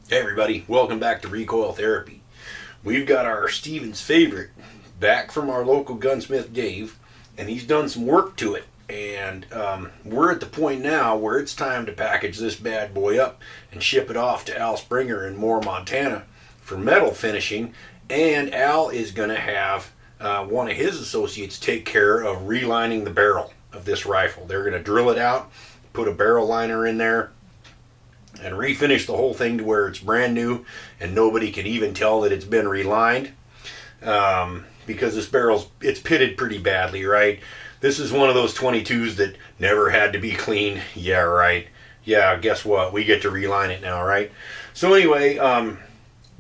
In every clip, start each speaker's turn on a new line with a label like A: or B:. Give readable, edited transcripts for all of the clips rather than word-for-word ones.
A: Hey everybody, welcome back to Recoil Therapy. We've got our Stevens favorite back from our local gunsmith Dave, and he's done some work to it. And we're at the point now where it's time to package this bad boy up and ship it off to Al Springer in Moore, Montana for metal finishing. And Al is going to have one of his associates take care of relining the barrel of this rifle. They're going to drill it out, put a barrel liner in there, and refinish the whole thing to where it's brand new and nobody can even tell that it's been relined, because this it's pitted pretty badly, right? This is one of those 22s that never had to be cleaned. Yeah, right. Yeah, guess what? We get to reline it now, right? So anyway,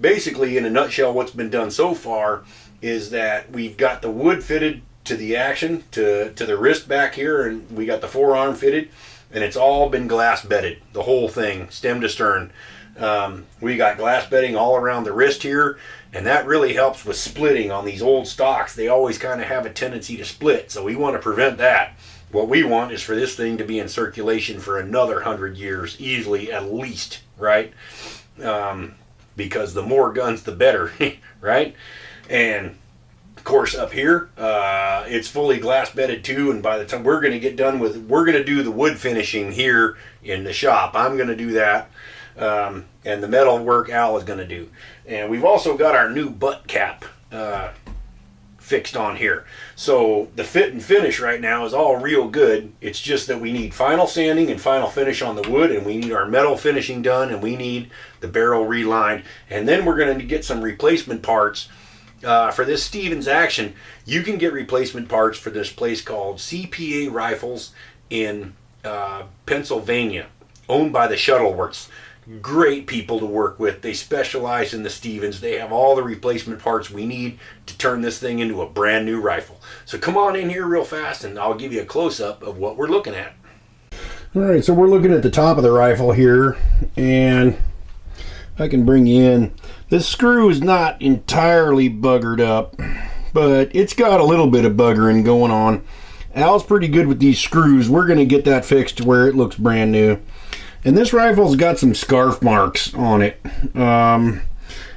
A: basically in a nutshell, what's been done so far is that we've got the wood fitted to the action, to the wrist back here, and we got the forearm fitted. And it's all been glass bedded, the whole thing, stem to stern. We got glass bedding all around the wrist here, and that really helps with splitting on these old stocks. They always kind of have a tendency to split, so we want to prevent that. What we want is for this thing to be in circulation for another 100 years, easily at least, right? Because the more guns, the better, right? And of course, up here, it's fully glass bedded too, and by the time we're going to get done with, we're going to do the wood finishing here in the shop. I'm going to do that, and the metal work Al is going to do. And we've also got our new butt cap fixed on here. So the fit and finish right now is all real good. It's just that we need final sanding and final finish on the wood, and we need our metal finishing done, and we need the barrel relined. And then we're going to get some replacement parts. For this Stevens action. You can get replacement parts for this place called CPA Rifles in Pennsylvania, owned by the Shuttleworths. Great people to work with. They specialize in the Stevens. They have all the replacement parts we need to turn this thing into a brand new rifle. So come on in here real fast and I'll give you a close-up of what we're looking at. Alright, so we're looking at the top of the rifle here, and I can bring you in. This screw is not entirely buggered up, but it's got a little bit of buggering going on. Al's pretty good with these screws. We're going to get that fixed to where it looks brand new. And this rifle's got some scarf marks on it.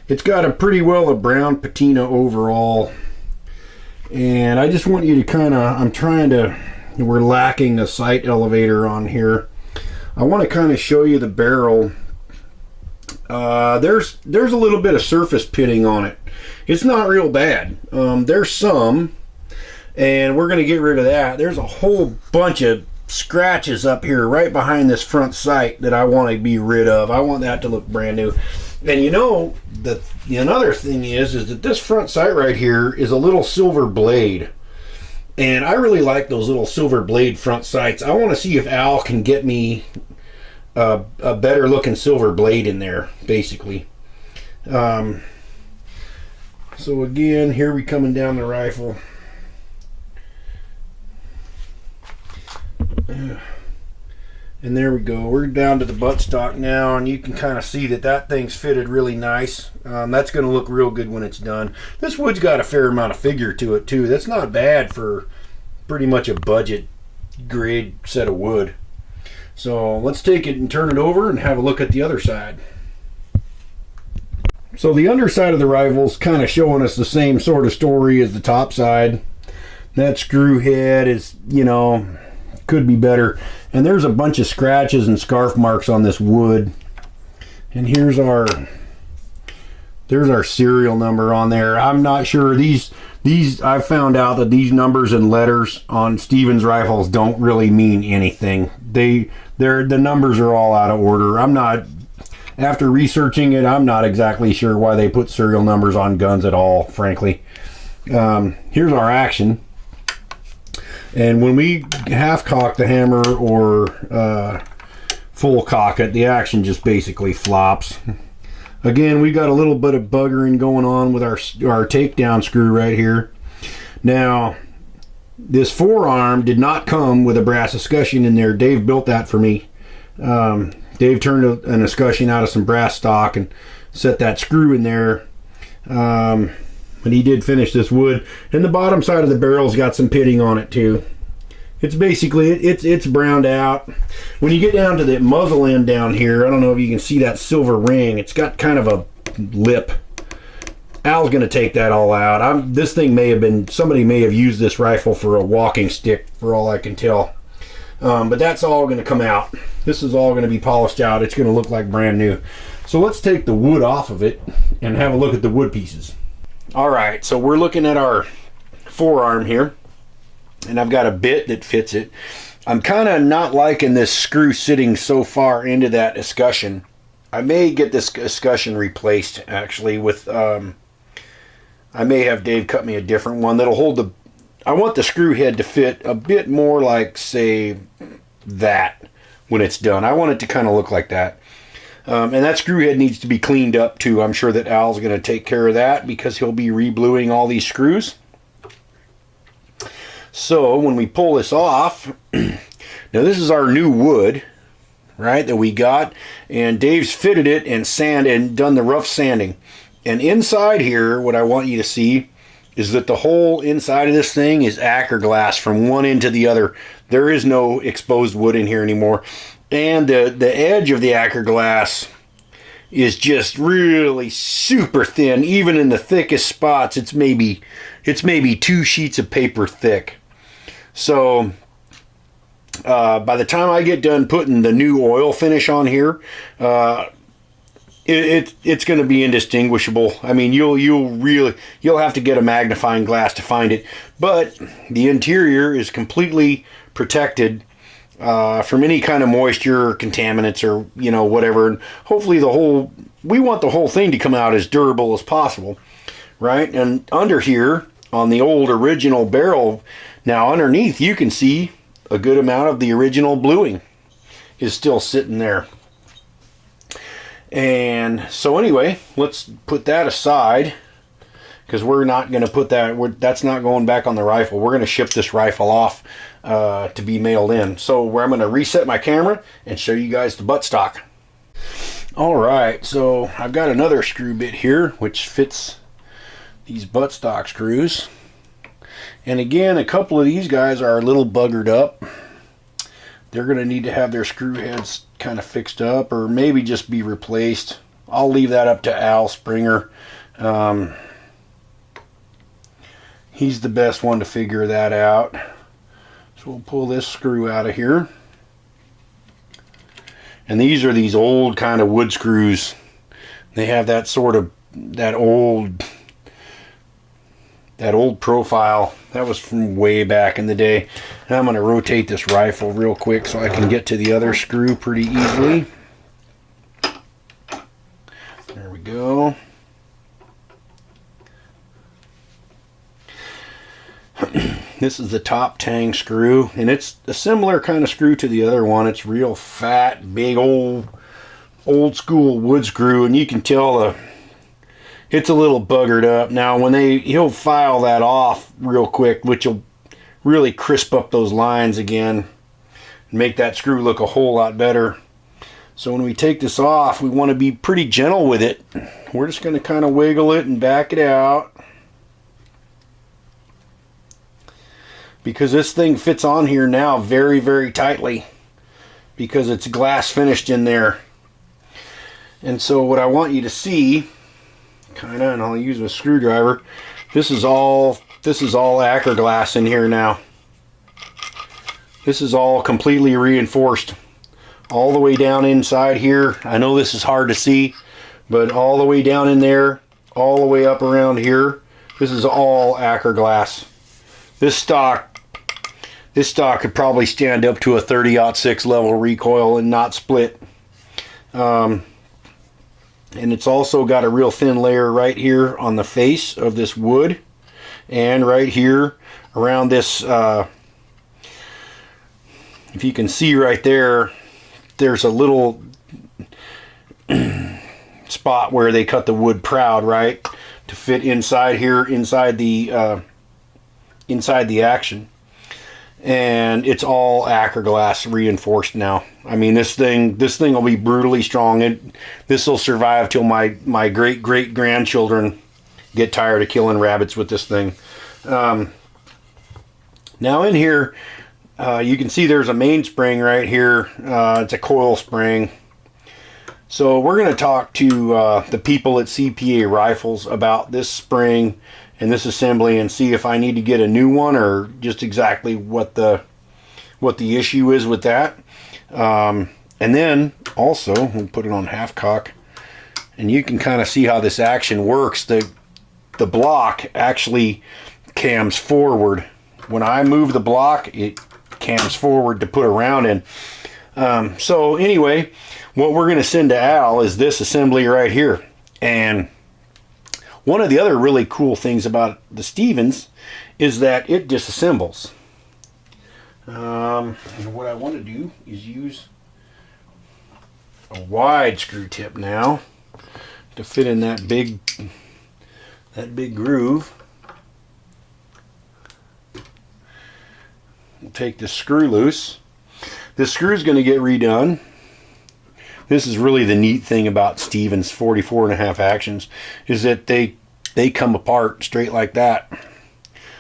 A: It's got a pretty well a brown patina overall. And I just want you to we're lacking a sight elevator on here. I want to kind of show you the barrel. There's a little bit of surface pitting on it. It's not real bad. There's some, and we're going to get rid of that. There's a whole bunch of scratches up here right behind this front sight that I want to be rid of. I want that to look brand new. And you know, another thing is that this front sight right here is a little silver blade. And I really like those little silver blade front sights. I want to see if Al can get me a better looking silver blade in there, basically. So again, here we coming down the rifle. And there we go. We're down to the buttstock now, and you can kind of see that thing's fitted really nice. That's going to look real good when it's done. This wood's got a fair amount of figure to it too. That's not bad for pretty much a budget grade set of wood. So let's take it and turn it over and have a look at the other side. So the underside of the rifle's kind of showing us the same sort of story as the top side. That screw head is, could be better. And there's a bunch of scratches and scarf marks on this wood. And there's our serial number on there. I'm not sure. I've found out that these numbers and letters on Stevens rifles don't really mean anything. The numbers are all out of order. After researching it, I'm not exactly sure why they put serial numbers on guns at all, frankly. Here's our action. And when we half cock the hammer or full cock it, the action just basically flops. Again, we got a little bit of buggering going on with our takedown screw right here. Now, this forearm did not come with a brass escutcheon in there. Dave built that for me. Dave turned an escutcheon out of some brass stock and set that screw in there. But he did finish this wood. And the bottom side of the barrel's got some pitting on it too. It's basically, it's browned out. When you get down to the muzzle end down here, I don't know if you can see that silver ring. It's got kind of a lip. Al's going to take that all out. This thing may have been, somebody may have used this rifle for a walking stick, for all I can tell. But that's all going to come out. This is all going to be polished out. It's going to look like brand new. So let's take the wood off of it and have a look at the wood pieces. All right, so we're looking at our forearm here, and I've got a bit that fits it. I'm kind of not liking this screw sitting so far into that escutcheon. I may get this escutcheon replaced, actually, with, I may have Dave cut me a different one that'll hold the, I want the screw head to fit a bit more like, say, that when it's done. I want it to kind of look like that. And that screw head needs to be cleaned up too. I'm sure that Al's going to take care of that because he'll be re-bluing all these screws. So when we pull this off, now this is our new wood, right, that we got, and Dave's fitted it and sanded and done the rough sanding. And inside here, what I want you to see is that the whole inside of this thing is Acker glass from one end to the other. There is no exposed wood in here anymore. And the edge of the Acker glass is just really super thin. Even in the thickest spots, it's maybe 2 sheets of paper thick. So by the time I get done putting the new oil finish on here, it's going to be indistinguishable. I mean, you'll have to get a magnifying glass to find it. But the interior is completely protected from any kind of moisture or contaminants or, you know, whatever. And hopefully we want the whole thing to come out as durable as possible, right? And under here on the old original barrel, now underneath you can see a good amount of the original bluing is still sitting there. And so anyway, let's put that aside because we're not going to put that, that's not going back on the rifle. We're going to ship this rifle off to be mailed in. So I'm going to reset my camera and show you guys the buttstock. Alright, so I've got another screw bit here which fits these buttstock screws. And again, a couple of these guys are a little buggered up. They're going to need to have their screw heads kind of fixed up or maybe just be replaced. I'll leave that up to Al Springer. He's the best one to figure that out. So we'll pull this screw out of here. And these are these old kind of wood screws. They have that sort of, that old profile. That was from way back in the day. Now I'm going to rotate this rifle real quick so I can get to the other screw pretty easily. There we go. This is the top tang screw, and it's a similar kind of screw to the other one. It's real fat, big old school wood screw, and you can tell it's a little buggered up. Now when he'll file that off real quick, which will really crisp up those lines again and make that screw look a whole lot better. So when we take this off, we want to be pretty gentle with it. We're just going to kind of wiggle it and back it out, because this thing fits on here now very, very tightly because it's glass finished in there. And so what I want you to see, kind of, and I'll use a screwdriver, this is all Acker glass in here now. This is all completely reinforced all the way down inside here. I know this is hard to see, but all the way down in there, all the way up around here, this is all Acker glass. This stock could probably stand up to a 30-06 level recoil and not split. And it's also got a real thin layer right here on the face of this wood, and right here around this, if you can see right there, there's a little spot where they cut the wood proud, right, to fit inside here, inside the action. And it's all Acker glass reinforced now. I mean, this thing will be brutally strong. This will survive till my great grandchildren get tired of killing rabbits with this thing. Now in here, You can see there's a mainspring right here. It's a coil spring. So we're going to talk to the people at CPA Rifles about this spring and this assembly and see if I need to get a new one or just exactly what the issue is with that. And then also we'll put it on half cock and you can kind of see how this action works. The block actually cams forward. When I move the block, it cams forward to put a round in. So anyway, what we're going to send to Al is this assembly right here. And one of the other really cool things about the Stevens is that it disassembles. And what I want to do is use a wide screw tip now to fit in that big groove. We'll take the screw loose. This screw is going to get redone. This is really the neat thing about Stevens 44.5 actions is that they come apart straight like that.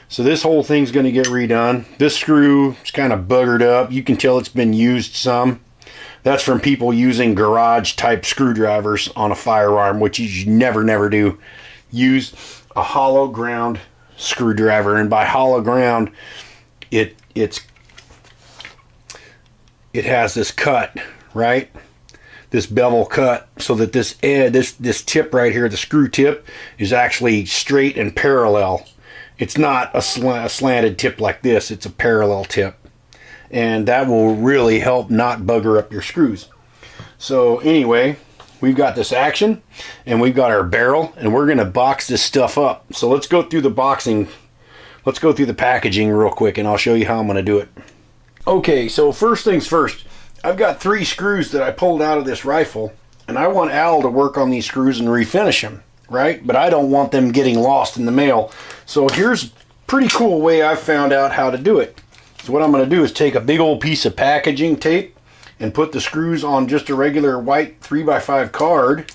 A: So this whole thing's going to get redone. This screw is kind of buggered up. You can tell it's been used some. That's from people using garage type screwdrivers on a firearm, which you never do. Use a hollow ground screwdriver, and by hollow ground it has this cut, right? This bevel cut, so that this tip right here, the screw tip, is actually straight and parallel. It's not a slanted tip like this, it's a parallel tip. And that will really help not bugger up your screws. So anyway, we've got this action, and we've got our barrel, and we're going to box this stuff up. So let's go through the boxing. Let's go through the packaging real quick, and I'll show you how I'm going to do it. Okay, so first things first. I've got 3 screws that I pulled out of this rifle, and I want Al to work on these screws and refinish them, right? But I don't want them getting lost in the mail. So here's a pretty cool way I've found out how to do it. So what I'm going to do is take a big old piece of packaging tape and put the screws on just a regular white 3x5 card,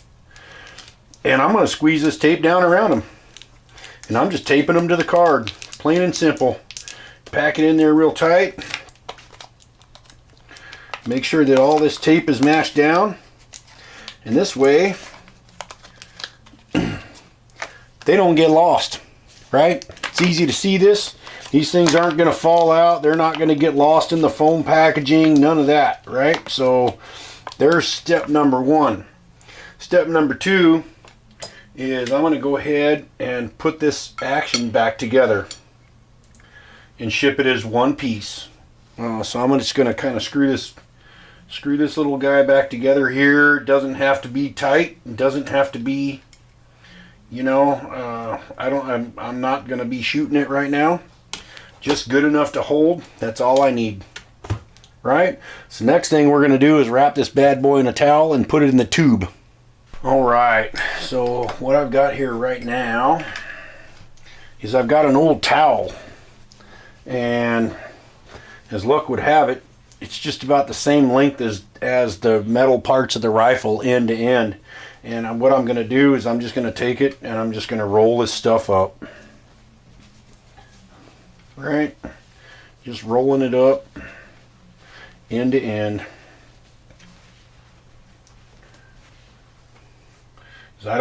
A: and I'm going to squeeze this tape down around them. And I'm just taping them to the card, plain and simple. Pack it in there real tight. Make sure that all this tape is mashed down, and this way they don't get lost, right? It's easy to see this. These things aren't going to fall out. They're not going to get lost in the foam packaging, none of that, right? So there's step number 1. Step number 2 is I'm going to go ahead and put this action back together and ship it as one piece. So I'm just going to kind of screw this little guy back together here. It doesn't have to be tight. It doesn't have to be, you know, I'm not going to be shooting it right now. Just good enough to hold. That's all I need. Right? So next thing we're going to do is wrap this bad boy in a towel and put it in the tube. Alright, so what I've got here right now is I've got an old towel. And as luck would have it, it's just about the same length as the metal parts of the rifle end to end. And what I'm going to do is I'm just going to take it and I'm just going to roll this stuff up. Right? Just rolling it up end to end. Because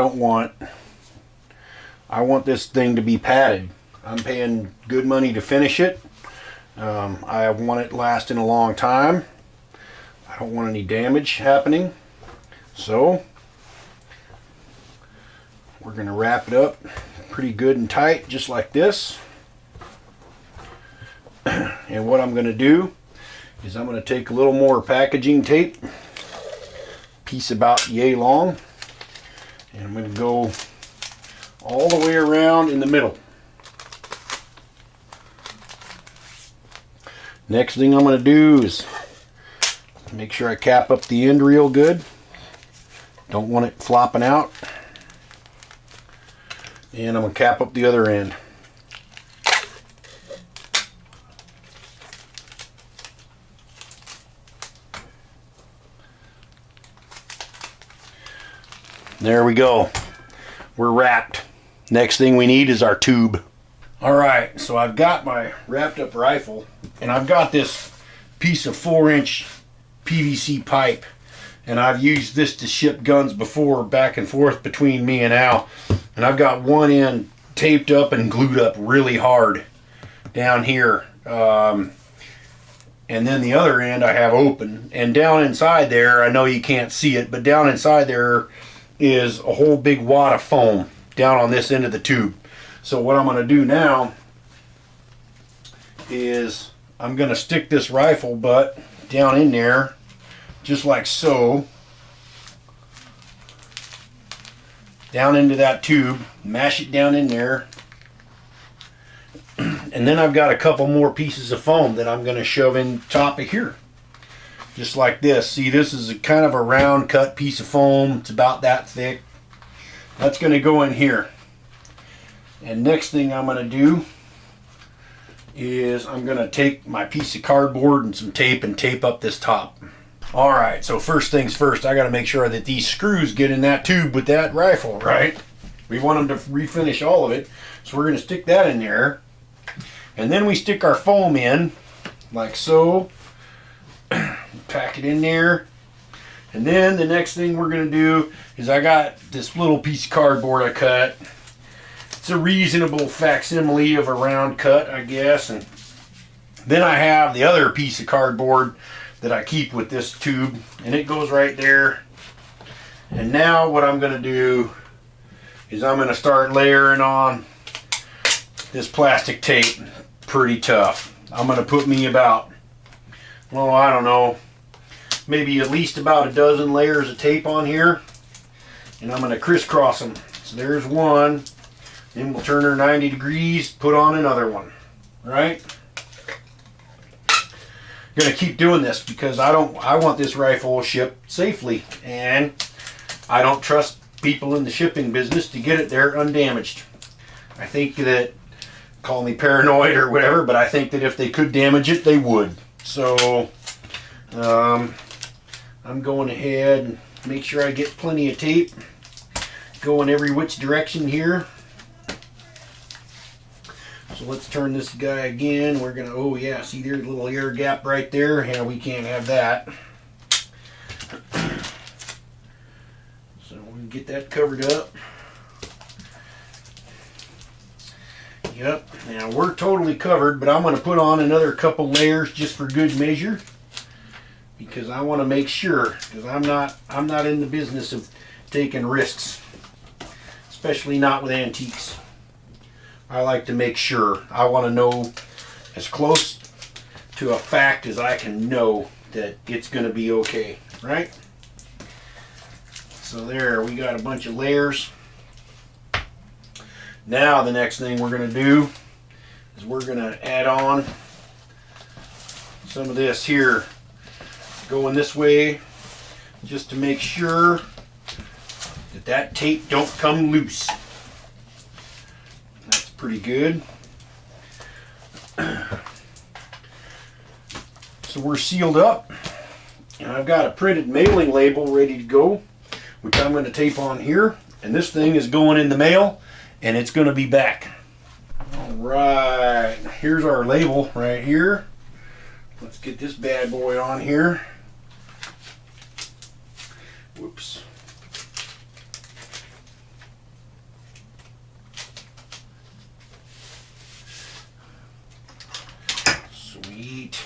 A: I want this thing to be padded. I'm paying good money to finish it. I want it lasting a long time. I don't want any damage happening. So we're going to wrap it up pretty good and tight, just like this. And what I'm going to do is I'm going to take a little more packaging tape, piece about yay long, and I'm going to go all the way around in the middle. Next thing I'm going to do is make sure I cap up the end real good. Don't want it flopping out. And I'm going to cap up the other end. There we go. We're wrapped. Next thing we need is our tube. Alright, so I've got my wrapped up rifle, and I've got this piece of 4-inch PVC pipe, and I've used this to ship guns before back and forth between me and Al, and I've got one end taped up and glued up really hard down here, and then the other end I have open, and down inside there, I know you can't see it, but down inside there is a whole big wad of foam down on this end of the tube. So what I'm going to do now is I'm going to stick this rifle butt down in there just like so, down into that tube, mash it down in there, and then I've got a couple more pieces of foam that I'm going to shove in top of here just like this. See, this is a kind of a round cut piece of foam. It's about that thick. That's going to go in here. And next thing I'm going to do is I'm going to take my piece of cardboard and some tape and tape up this top. Alright, so first things first, I got to make sure that these screws get in that tube with that rifle, right? We want them to refinish all of it, so we're going to stick that in there. And then we stick our foam in, like so. Pack it in there. And then the next thing we're going to do is I got this little piece of cardboard I cut. It's a reasonable facsimile of a round cut, I guess. And then I have the other piece of cardboard that I keep with this tube, and it goes right there. And now what I'm going to do is I'm going to start layering on this plastic tape. Pretty tough. I'm going to put me about, well, I don't know, maybe at least about a dozen layers of tape on here, and I'm going to crisscross them. So there's one, then we'll turn her 90 degrees, put on another one, right? I'm going to keep doing this because I want this rifle shipped safely, and I don't trust people in the shipping business to get it there undamaged. I think that, call me paranoid or whatever, but I think that if they could damage it, they would. So I'm going ahead and make sure I get plenty of tape going every which direction here. So let's turn this guy again. We're gonna, oh yeah, see there's a little air gap right there. Yeah, we can't have that. So we'll get that covered up. Yep, now we're totally covered, but I'm going to put on another couple layers just for good measure, because I want to make sure, because I'm not in the business of taking risks, especially not with antiques. I like to make sure. I want to know as close to a fact as I can know that it's going to be okay, right? So there, we got a bunch of layers. Now the next thing we're going to do is we're going to add on some of this here going this way, just to make sure that that tape don't come loose. That's pretty good. So we're sealed up, and I've got a printed mailing label ready to go, which I'm going to tape on here, and this thing is going in the mail, and it's going to be back. All right, here's our label right here. Let's get this bad boy on here. Whoops. Sweet.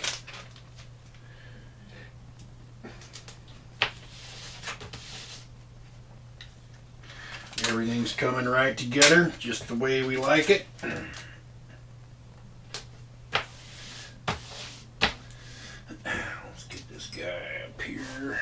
A: Everything's coming right together, just the way we like it. Let's get this guy up here.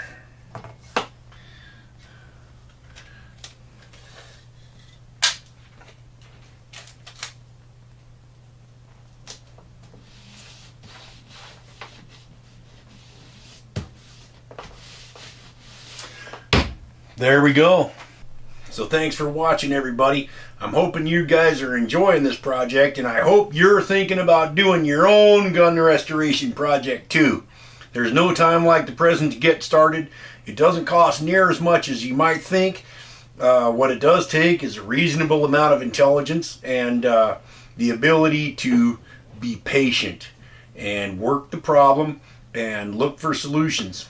A: There we go. So thanks for watching, everybody. I'm hoping you guys are enjoying this project, and I hope you're thinking about doing your own gun restoration project too. There's no time like the present to get started. It doesn't cost near as much as you might think. What it does take is a reasonable amount of intelligence and the ability to be patient and work the problem and look for solutions.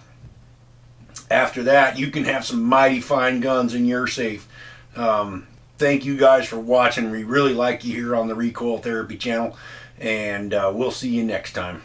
A: After that, you can have some mighty fine guns in your safe. Thank you guys for watching. We really like you here on the Recoil Therapy channel, and we'll see you next time.